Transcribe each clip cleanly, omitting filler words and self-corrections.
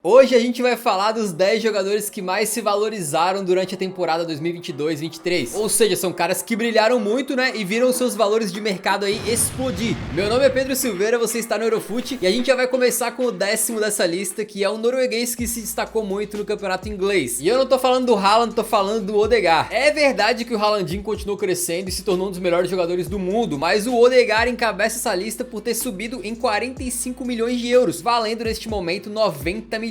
Hoje a gente vai falar dos 10 jogadores que mais se valorizaram durante a temporada 2022-23. Ou seja, são caras que brilharam muito, né, e viram seus valores de mercado aí explodir. Meu nome é Pedro Silveira, você está no Eurofut e a gente já vai começar com o 10º dessa lista, que é um norueguês que se destacou muito no campeonato inglês. E eu não tô falando do Haaland, tô falando do Odegaard. É verdade que o Haalandinho continuou crescendo e se tornou um dos melhores jogadores do mundo, mas o Odegaard encabeça essa lista por ter subido em 45 milhões de euros, valendo neste momento 90 milhões.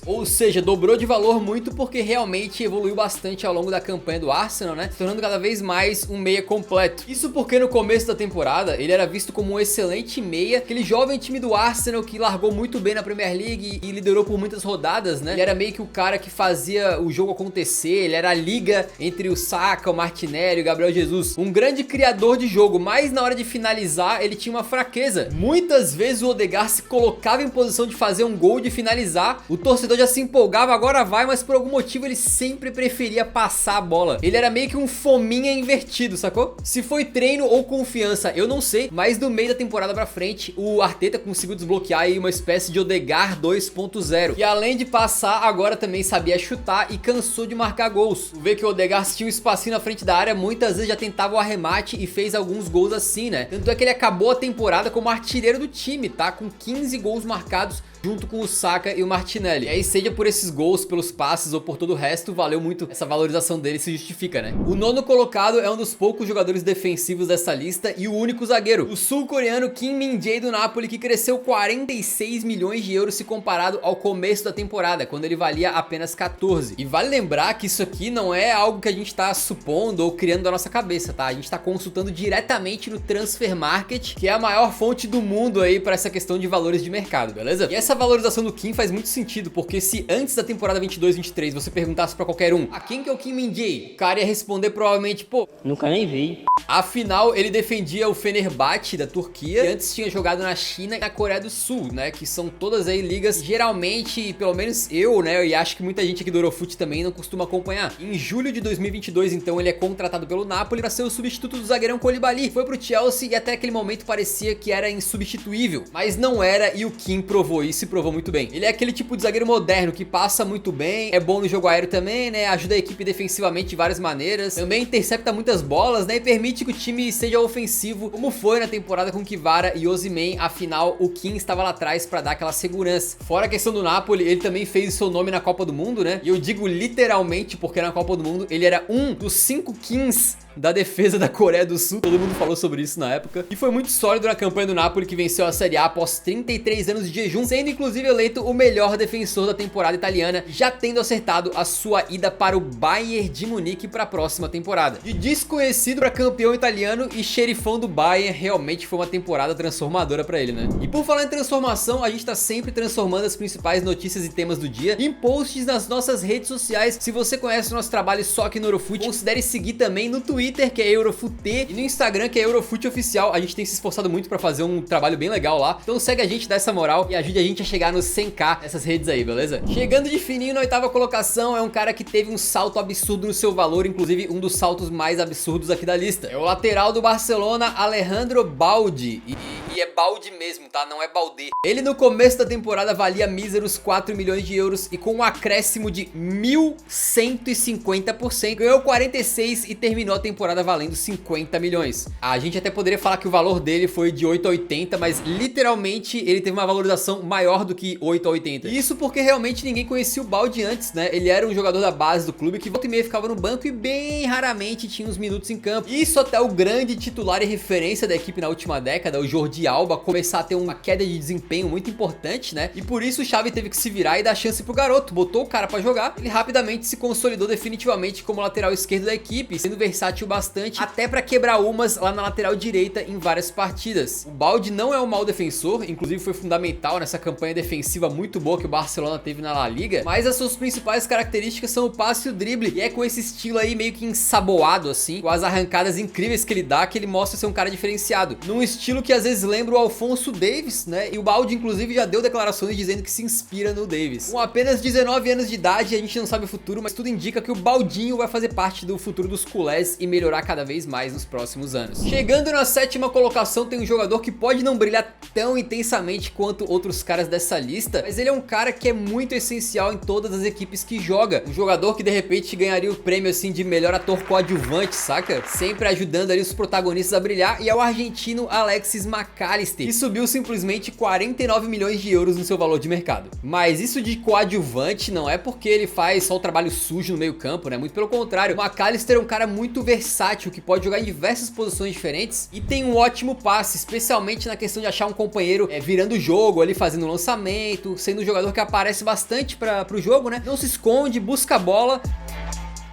Ou seja, dobrou de valor muito porque realmente evoluiu bastante ao longo da campanha do Arsenal, né? Se tornando cada vez mais um meia completo. Isso porque no começo da temporada ele era visto como um excelente meia, aquele jovem time do Arsenal que largou muito bem na Premier League e liderou por muitas rodadas, né? Ele era meio que o cara que fazia o jogo acontecer, ele era a liga entre o Saka, o Martinelli e o Gabriel Jesus. Um grande criador de jogo, mas na hora de finalizar ele tinha uma fraqueza. Muitas vezes o Odegaard se colocava em posição de fazer um gol, de finalizar, o torcedor já se empolgava, agora vai, mas por algum motivo ele sempre preferia passar a bola. Ele era meio que um fominha invertido, sacou? Se foi treino ou confiança, eu não sei, mas do meio da temporada pra frente, o Arteta conseguiu desbloquear aí uma espécie de Odegaard 2.0. E além de passar, agora também sabia chutar e cansou de marcar gols. Tu vê que o Odegaard tinha um espacinho na frente da área, muitas vezes já tentava o arremate e fez alguns gols assim, né? Tanto é que ele acabou a temporada como artilheiro do time, tá? Com 15 gols marcados junto com o Saka e o Martinelli. E aí, seja por esses gols, pelos passes ou por todo o resto, valeu muito, essa valorização dele se justifica, né? O nono colocado é um dos poucos jogadores defensivos dessa lista e o único zagueiro, o sul-coreano Kim Min-jae do Napoli, que cresceu 46 milhões de euros se comparado ao começo da temporada, quando ele valia apenas 14. E vale lembrar que isso aqui não é algo que a gente tá supondo ou criando da nossa cabeça, tá? A gente tá consultando diretamente no Transfer Market, que é a maior fonte do mundo aí para essa questão de valores de mercado, beleza? E essa valorização do Kim faz muito sentido, porque se antes da temporada 22-23 você perguntasse pra qualquer um, quem que é o Kim Min-jae? O cara ia responder provavelmente, pô, nunca nem vi. Afinal, ele defendia o Fenerbahçe da Turquia e antes tinha jogado na China e na Coreia do Sul, né? Que são todas aí ligas, geralmente, pelo menos eu, né? E acho que muita gente aqui do Eurofut também não costuma acompanhar. Em julho de 2022, então, ele é contratado pelo Napoli para ser o substituto do zagueirão Koulibaly. Foi pro Chelsea e até aquele momento parecia que era insubstituível, mas não era, e o Kim provou isso e provou muito bem. Ele é aquele tipo de zagueiro moderno que passa muito bem, é bom no jogo aéreo também, né? Ajuda a equipe defensivamente de várias maneiras, também intercepta muitas bolas, né? E permite que o time seja ofensivo, como foi na temporada com Kvara e Osimhen. Afinal, o Kim estava lá atrás para dar aquela segurança. Fora a questão do Napoli, ele também fez o seu nome na Copa do Mundo, né? E eu digo literalmente porque na Copa do Mundo ele era um dos 5 Kings da defesa da Coreia do Sul, todo mundo falou sobre isso na época, e foi muito sólido na campanha do Napoli, que venceu a Série A após 33 anos de jejum, sendo inclusive eleito o melhor defensor da temporada italiana, já tendo acertado a sua ida para o Bayern de Munique para a próxima temporada. De desconhecido para campeão italiano e xerifão do Bayern, realmente foi uma temporada transformadora para ele, né? E por falar em transformação, a gente tá sempre transformando as principais notícias e temas do dia em posts nas nossas redes sociais. Se você conhece o nosso trabalho só aqui no Eurofut, considere seguir também no Twitter, que é Eurofut, e no Instagram, que é Eurofut Oficial. A gente tem se esforçado muito pra fazer um trabalho bem legal lá, então segue a gente, dá essa moral e ajude a gente a chegar nos 100k nessas redes aí, beleza? Chegando de fininho na 8ª colocação, é um cara que teve um salto absurdo no seu valor, inclusive um dos saltos mais absurdos aqui da lista. É o lateral do Barcelona, Alejandro Balde, e é Balde mesmo, tá? Não é Balde. Ele no começo da temporada valia míseros 4 milhões de euros e com um acréscimo de 1150%, ganhou 46 e terminou a temporada valendo 50 milhões. A gente até poderia falar que o valor dele foi de 8 a 80, mas literalmente ele teve uma valorização maior do que 8 a 80. Isso porque realmente ninguém conhecia o Balde antes, né? Ele era um jogador da base do clube que volta e meia ficava no banco e bem raramente tinha uns minutos em campo. Isso até o grande titular e referência da equipe na última década, o Jordi Alba, começar a ter uma queda de desempenho muito importante, né? E por isso o Xavi teve que se virar e dar chance pro garoto, botou o cara pra jogar, ele rapidamente se consolidou definitivamente como lateral esquerdo da equipe, sendo versátil bastante, até pra quebrar umas lá na lateral direita em várias partidas. O Balde não é um mau defensor, inclusive foi fundamental nessa campanha defensiva muito boa que o Barcelona teve na La Liga, mas as suas principais características são o passe e o drible, e é com esse estilo aí meio que ensaboado assim, com as arrancadas incríveis que ele dá, que ele mostra ser um cara diferenciado, num estilo que às vezes lembra o Alphonso Davies, né? E o Baldi inclusive já deu declarações dizendo que se inspira no Davies. Com apenas 19 anos de idade, a gente não sabe o futuro, mas tudo indica que o Baldinho vai fazer parte do futuro dos culés e melhorar cada vez mais nos próximos anos. Chegando na sétima colocação, tem um jogador que pode não brilhar tão intensamente quanto outros caras dessa lista, mas ele é um cara que é muito essencial em todas as equipes que joga. Um jogador que de repente ganharia o prêmio assim de melhor ator coadjuvante, saca? Sempre ajudando ali os protagonistas a brilhar, e é o argentino Alexis McAllister, que subiu simplesmente 49 milhões de euros no seu valor de mercado. Mas isso de coadjuvante não é porque ele faz só o trabalho sujo no meio campo, né? Muito pelo contrário, o McAllister é um cara muito versátil, que pode jogar em diversas posições diferentes e tem um ótimo passe, especialmente na questão de achar um companheiro virando o jogo, ali fazendo um lançamento, sendo um jogador que aparece bastante pro jogo, né? Não se esconde, busca a bola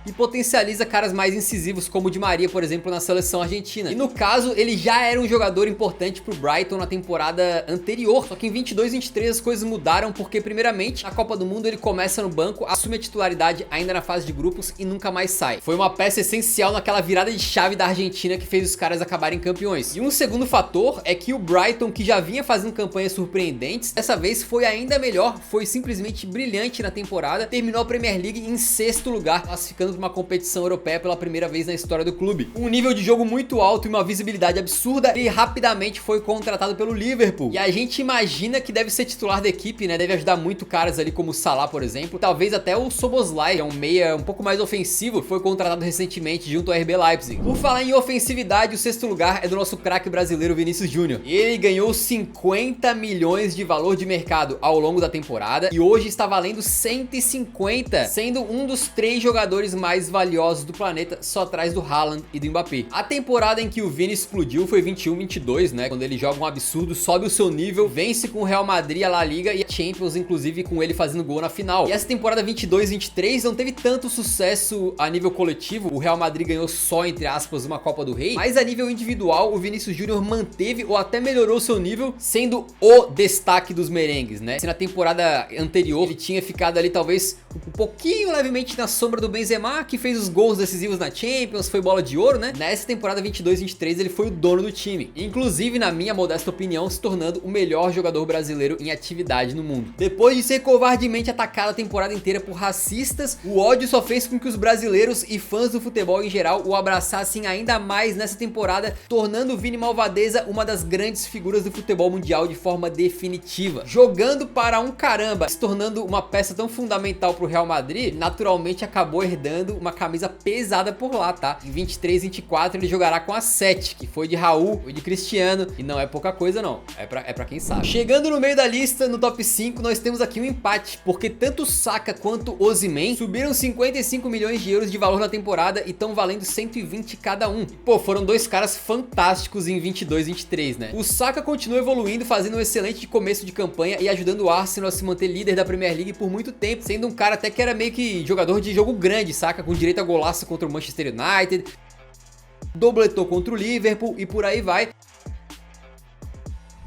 e potencializa caras mais incisivos como o Di Maria, por exemplo, na seleção argentina. E no caso, ele já era um jogador importante pro Brighton na temporada anterior, só que em 22-23 as coisas mudaram porque primeiramente, na Copa do Mundo ele começa no banco, assume a titularidade ainda na fase de grupos e nunca mais sai. Foi uma peça essencial naquela virada de chave da Argentina que fez os caras acabarem campeões. E um segundo fator é que o Brighton, que já vinha fazendo campanhas surpreendentes, dessa vez foi ainda melhor, foi simplesmente brilhante na temporada, terminou a Premier League em 6º lugar, classificando para uma competição europeia pela primeira vez na história do clube. Um nível de jogo muito alto e uma visibilidade absurda, e rapidamente foi contratado pelo Liverpool. E a gente imagina que deve ser titular da equipe, né? Deve ajudar muito caras ali como o Salah, por exemplo. Talvez até o Szoboszlai, que é um meia um pouco mais ofensivo, foi contratado recentemente junto ao RB Leipzig. Por falar em ofensividade, o 6º lugar é do nosso craque brasileiro Vinícius Júnior. Ele ganhou 50 milhões de valor de mercado ao longo da temporada e hoje está valendo 150, sendo um dos 3 jogadores mais valiosos do planeta, só atrás do Haaland e do Mbappé. A temporada em que o Vini explodiu foi 21-22, né? Quando ele joga um absurdo, sobe o seu nível, vence com o Real Madrid a La Liga e a Champions, inclusive com ele fazendo gol na final. E essa temporada 22-23 não teve tanto sucesso a nível coletivo, o Real Madrid ganhou só, entre aspas, uma Copa do Rei, mas a nível individual, o Vinícius Júnior manteve ou até melhorou seu nível, sendo o destaque dos merengues, né? Se na temporada anterior ele tinha ficado ali talvez um pouquinho levemente na sombra do Benzema, que fez os gols decisivos na Champions, foi bola de ouro, né? Nessa temporada 22-23 ele foi o dono do time, inclusive na minha modesta opinião se tornando o melhor jogador brasileiro em atividade no mundo. Depois de ser covardemente atacado a temporada inteira por racistas, o ódio só fez com que os brasileiros e fãs do futebol em geral o abraçassem ainda mais nessa temporada, tornando o Vini Malvadeza uma das grandes figuras do futebol mundial de forma definitiva. Jogando para um caramba, se tornando uma peça tão fundamental pro Real Madrid, naturalmente acabou herdando uma camisa pesada por lá, tá? Em 23-24 ele jogará com a 7, que foi de Raul e de Cristiano, e não é pouca coisa não, é pra quem sabe. Chegando no meio da lista, no top 5, nós temos aqui um empate, porque tanto Saka quanto Osimhen subiram 55 milhões de euros de valor na temporada e estão valendo 120 cada um. Pô, foram 2 caras fantásticos em 22-23, né? O Saka continua evoluindo, fazendo um excelente começo de campanha e ajudando o Arsenal a se manter líder da Premier League por muito tempo, sendo um cara até que era meio que jogador de jogo grande, saca? Com direito a golaço contra o Manchester United, dobletou contra o Liverpool e por aí vai,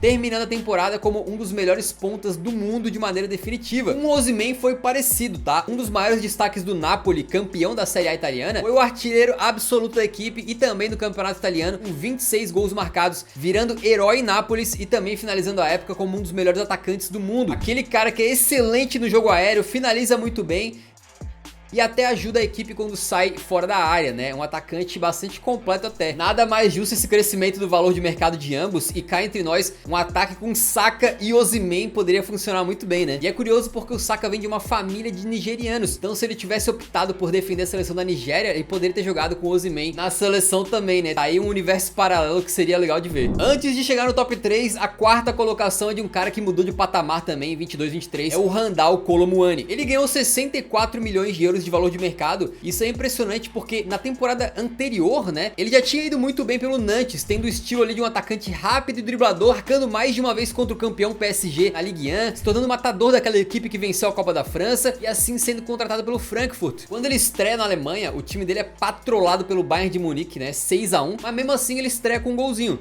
terminando a temporada como um dos melhores pontas do mundo de maneira definitiva. Com o Osimhen foi parecido, tá? Um dos maiores destaques do Napoli, campeão da Série A italiana, foi o artilheiro absoluto da equipe e também do campeonato italiano, com 26 gols marcados, virando herói em Nápoles e também finalizando a época como um dos melhores atacantes do mundo. Aquele cara que é excelente no jogo aéreo, finaliza muito bem e até ajuda a equipe quando sai fora da área, né? Um atacante bastante completo até. Nada mais justo esse crescimento do valor de mercado de ambos, e cá entre nós, um ataque com Saka e Osimhen poderia funcionar muito bem, né? E é curioso porque o Saka vem de uma família de nigerianos, então se ele tivesse optado por defender a seleção da Nigéria, ele poderia ter jogado com o Osimhen na seleção também, né? Tá aí um universo paralelo que seria legal de ver. Antes de chegar no top 3, a 4ª colocação é de um cara que mudou de patamar também em 22-23, é o Randal Kolo Muani. Ele ganhou 64 milhões de euros de valor de mercado. Isso é impressionante porque na temporada anterior, né, ele já tinha ido muito bem pelo Nantes, tendo o estilo ali de um atacante rápido e driblador, marcando mais de uma vez contra o campeão PSG na Ligue 1, se tornando matador daquela equipe que venceu a Copa da França e assim sendo contratado pelo Frankfurt. Quando ele estreia na Alemanha, o time dele é patrolado pelo Bayern de Munique, né, 6-1, mas mesmo assim ele estreia com um golzinho.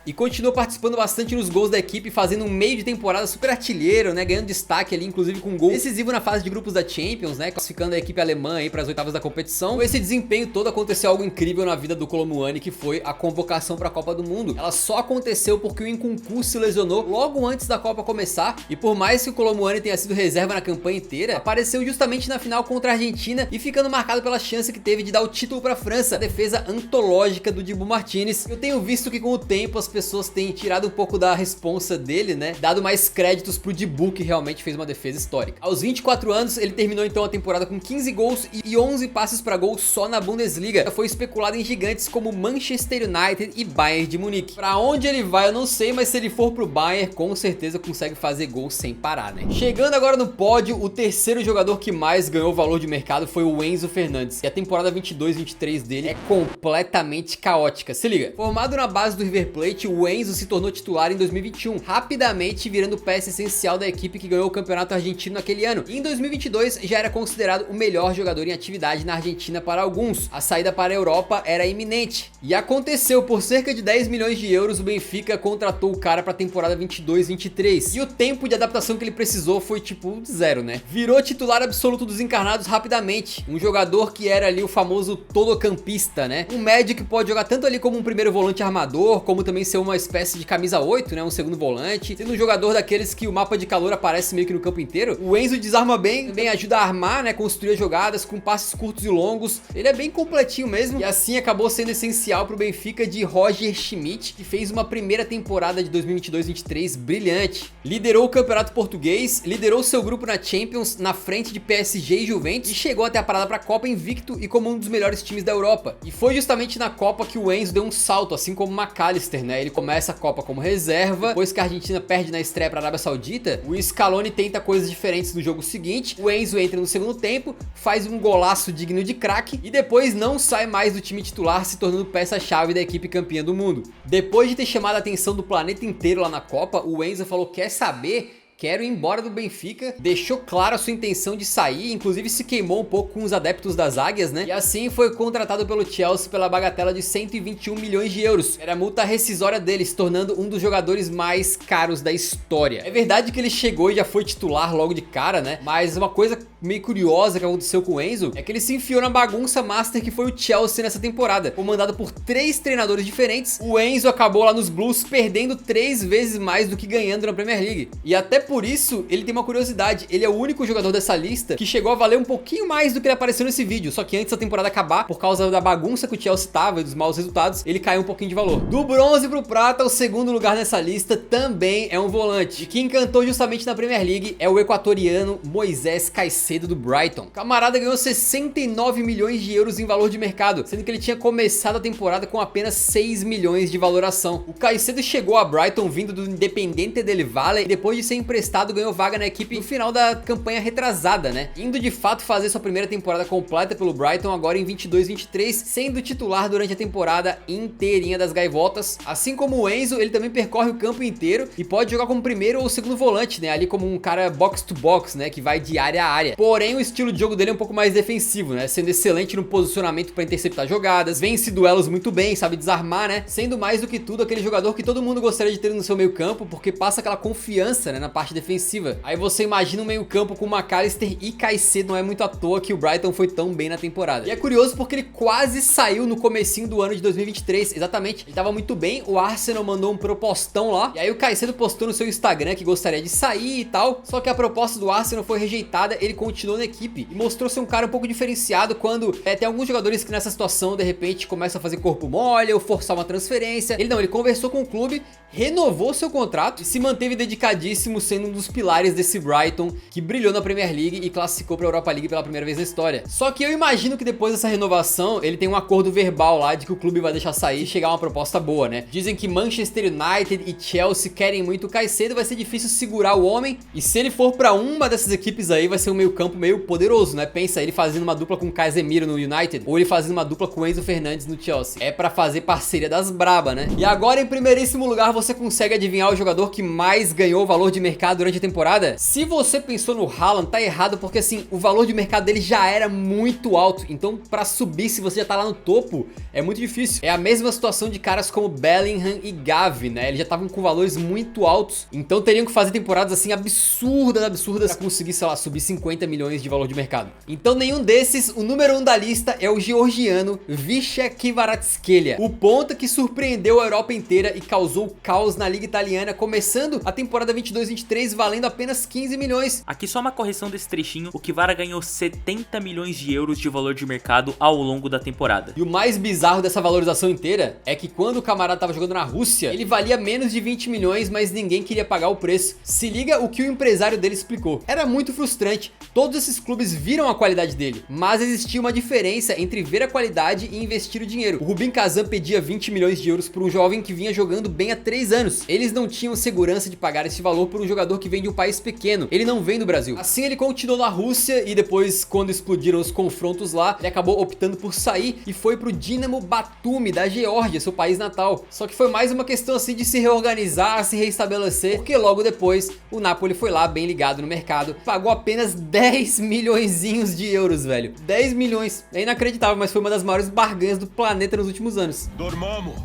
e continua participando bastante nos gols da equipe, fazendo um meio de temporada super artilheiro, né, ganhando destaque ali, inclusive com um gol decisivo na fase de grupos da Champions, né, classificando a equipe alemã aí para as oitavas da competição. Com esse desempenho todo aconteceu algo incrível na vida do Kolo Muani, que foi a convocação para a Copa do Mundo. Ela só aconteceu porque o Nkunku se lesionou logo antes da Copa começar, e por mais que o Kolo Muani tenha sido reserva na campanha inteira, apareceu justamente na final contra a Argentina e ficando marcado pela chance que teve de dar o título para a França, a defesa antológica do Dibu Martinez. Eu tenho visto que com o tempo as pessoas têm tirado um pouco da responsa dele, né, dado mais créditos pro Dibu, que realmente fez uma defesa histórica. Aos 24 anos, ele terminou então a temporada com 15 gols e 11 passes para gol só na Bundesliga. Foi especulado em gigantes como Manchester United e Bayern de Munique. Pra onde ele vai eu não sei, mas se ele for pro Bayern, com certeza consegue fazer gols sem parar, né? Chegando agora no pódio, o terceiro jogador que mais ganhou valor de mercado foi o Enzo Fernandes. E a temporada 22-23 dele é completamente caótica. Se liga, formado na base do River Plate, o Enzo se tornou titular em 2021, rapidamente virando peça essencial da equipe que ganhou o campeonato argentino naquele ano. E em 2022 já era considerado o melhor jogador em atividade na Argentina para alguns. A saída para a Europa era iminente. E aconteceu, por cerca de 10 milhões de euros, o Benfica contratou o cara para a temporada 22-23. E o tempo de adaptação que ele precisou foi tipo zero, né? Virou titular absoluto dos encarnados rapidamente. Um jogador que era ali o famoso todocampista, né? Um médio que pode jogar tanto ali como um primeiro volante armador, como também ser uma espécie de camisa 8, né? Um segundo volante. Sendo um jogador daqueles que o mapa de calor aparece meio que no campo inteiro. O Enzo desarma bem, também ajuda a armar, né? Construir jogadas com passes curtos e longos. Ele é bem completinho mesmo. E assim acabou sendo essencial pro Benfica de Roger Schmidt, que fez uma primeira temporada de 2022-23 brilhante. Liderou o campeonato português, liderou seu grupo na Champions, na frente de PSG e Juventus, e chegou até a parada pra Copa invicto e como um dos melhores times da Europa. E foi justamente na Copa que o Enzo deu um salto, assim como o McAllister, né? Ele começa a Copa como reserva, depois que a Argentina perde na estreia pra Arábia Saudita, o Scaloni tenta coisas diferentes no jogo seguinte, o Enzo entra no segundo tempo, faz um golaço digno de craque e depois não sai mais do time titular, se tornando peça-chave da equipe campeã do mundo. Depois de ter chamado a atenção do planeta inteiro lá na Copa, o Enzo falou: quer saber? Quero ir embora do Benfica, deixou claro a sua intenção de sair, inclusive se queimou um pouco com os adeptos das águias, né? E assim foi contratado pelo Chelsea pela bagatela de 121 milhões de euros. Era a multa rescisória dele, se tornando um dos jogadores mais caros da história. É verdade que ele chegou e já foi titular logo de cara, né? Mas uma coisa meio curiosa que aconteceu com o Enzo é que ele se enfiou na bagunça master que foi o Chelsea nessa temporada. Comandado por 3 treinadores diferentes, o Enzo acabou lá nos Blues perdendo 3 vezes mais do que ganhando na Premier League. E até por isso, ele tem uma curiosidade, ele é o único jogador dessa lista que chegou a valer um pouquinho mais do que ele apareceu nesse vídeo, só que antes da temporada acabar, por causa da bagunça que o Chelsea tava e dos maus resultados, ele caiu um pouquinho de valor. Do bronze pro prata, o segundo lugar nessa lista também é um volante, e quem encantou justamente na Premier League é o equatoriano Moisés Caicedo do Brighton. O camarada ganhou 69 milhões de euros em valor de mercado, sendo que ele tinha começado a temporada com apenas 6 milhões de valoração. O Caicedo chegou a Brighton vindo do Independiente del Valle e depois de ser emprestado ganhou vaga na equipe no final da campanha retrasada, né? Indo de fato fazer sua primeira temporada completa pelo Brighton agora em 22-23, sendo titular durante a temporada inteirinha das Gaivotas. Assim como o Enzo, ele também percorre o campo inteiro e pode jogar como primeiro ou segundo volante, né? Ali como um cara box to box, né? Que vai de área a área. Porém, o estilo de jogo dele é um pouco mais defensivo, né? Sendo excelente no posicionamento para interceptar jogadas, vence duelos muito bem, sabe desarmar, né? Sendo mais do que tudo aquele jogador que todo mundo gostaria de ter no seu meio campo, porque passa aquela confiança, né? Na parte defensiva. Aí você imagina um meio campo com McAllister e Caicedo, não é muito à toa que o Brighton foi tão bem na temporada. E é curioso porque ele quase saiu no comecinho do ano de 2023, exatamente, ele tava muito bem, o Arsenal mandou um propostão lá, e aí o Caicedo postou no seu Instagram que gostaria de sair e tal, só que a proposta do Arsenal foi rejeitada, ele continuou na equipe e mostrou ser um cara um pouco diferenciado quando tem alguns jogadores que nessa situação de repente começam a fazer corpo mole ou forçar uma transferência. Ele conversou com o clube, renovou seu contrato e se manteve dedicadíssimo, sendo um dos pilares desse Brighton que brilhou na Premier League e classificou para a Europa League pela primeira vez na história. Só que eu imagino que depois dessa renovação ele tem um acordo verbal lá de que o clube vai deixar sair e chegar uma proposta boa, né? Dizem que Manchester United e Chelsea querem muito o Caicedo, vai ser difícil segurar o homem e se ele for para uma dessas equipes aí vai ser um meio campo meio poderoso, né? Pensa ele fazendo uma dupla com o Casemiro no United ou ele fazendo uma dupla com o Enzo Fernandes no Chelsea. É para fazer parceria das braba, né? E agora em primeiríssimo lugar você consegue adivinhar o jogador que mais ganhou valor de mercado mercado durante a temporada? Se você pensou no Haaland, tá errado, porque assim, o valor de mercado dele já era muito alto. Então pra subir, se você já tá lá no topo, é muito difícil. É a mesma situação de caras como Bellingham e Gavi, né? Eles já estavam com valores muito altos, então teriam que fazer temporadas assim absurdas pra conseguir, sei lá, subir 50 milhões de valor de mercado. Então nenhum desses. O número 1 da lista é o georgiano Wisła Kvaratskhelia, o ponta que surpreendeu a Europa inteira e causou caos na liga italiana, começando a temporada 22-23 valendo apenas 15 milhões. Aqui só uma correção desse trechinho, o Kvara ganhou 70 milhões de euros de valor de mercado ao longo da temporada. E o mais bizarro dessa valorização inteira é que quando o camarada tava jogando na Rússia, ele valia menos de 20 milhões, mas ninguém queria pagar o preço. Se liga o que o empresário dele explicou. Era muito frustrante, todos esses clubes viram a qualidade dele, mas existia uma diferença entre ver a qualidade e investir o dinheiro. O Rubin Kazan pedia 20 milhões de euros por um jovem que vinha jogando bem há 3 anos. Eles não tinham segurança de pagar esse valor por um jogador que vem de um país pequeno. Ele não vem do Brasil. Assim ele continuou na Rússia e depois, quando explodiram os confrontos lá, ele acabou optando por sair e foi pro Dinamo Batumi da Geórgia, seu país natal. Só que foi mais uma questão assim de se reorganizar, se reestabelecer, porque logo depois o Napoli foi lá bem ligado no mercado, pagou apenas 10 milhõezinhos de euros, velho. 10 milhões. É inacreditável, mas foi uma das maiores barganhas do planeta nos últimos anos. Dormamos.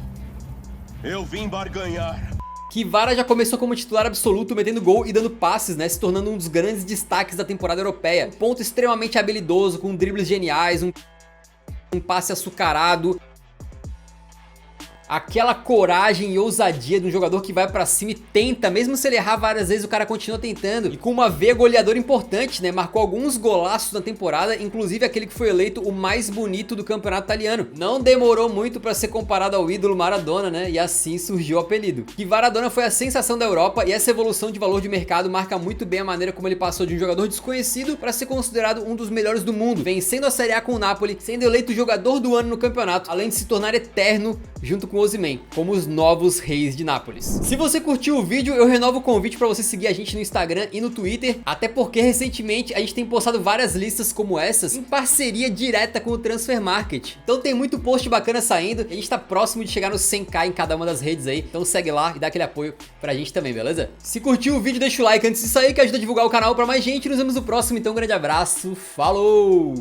Eu vim barganhar. Kvara já começou como titular absoluto, metendo gol e dando passes, né, se tornando um dos grandes destaques da temporada europeia. Um ponto extremamente habilidoso, com dribles geniais, um passe açucarado. Aquela coragem e ousadia de um jogador que vai pra cima e tenta, mesmo se ele errar várias vezes, o cara continua tentando. E com uma veia goleadora importante, né, marcou alguns golaços na temporada, inclusive aquele que foi eleito o mais bonito do campeonato italiano. Não demorou muito pra ser comparado ao ídolo Maradona, né, e assim surgiu o apelido. Kvaradona foi a sensação da Europa e essa evolução de valor de mercado marca muito bem a maneira como ele passou de um jogador desconhecido pra ser considerado um dos melhores do mundo, vencendo a Série A com o Napoli, sendo eleito jogador do ano no campeonato, além de se tornar eterno junto com Osimhen, como os novos reis de Nápoles. Se você curtiu o vídeo, eu renovo o convite para você seguir a gente no Instagram e no Twitter, até porque recentemente a gente tem postado várias listas como essas em parceria direta com o Transfer Market. Então tem muito post bacana saindo e a gente tá próximo de chegar nos 100k em cada uma das redes aí, então segue lá e dá aquele apoio pra gente também, beleza? Se curtiu o vídeo, deixa o like antes de sair que ajuda a divulgar o canal pra mais gente. Nos vemos no próximo, então um grande abraço, falou!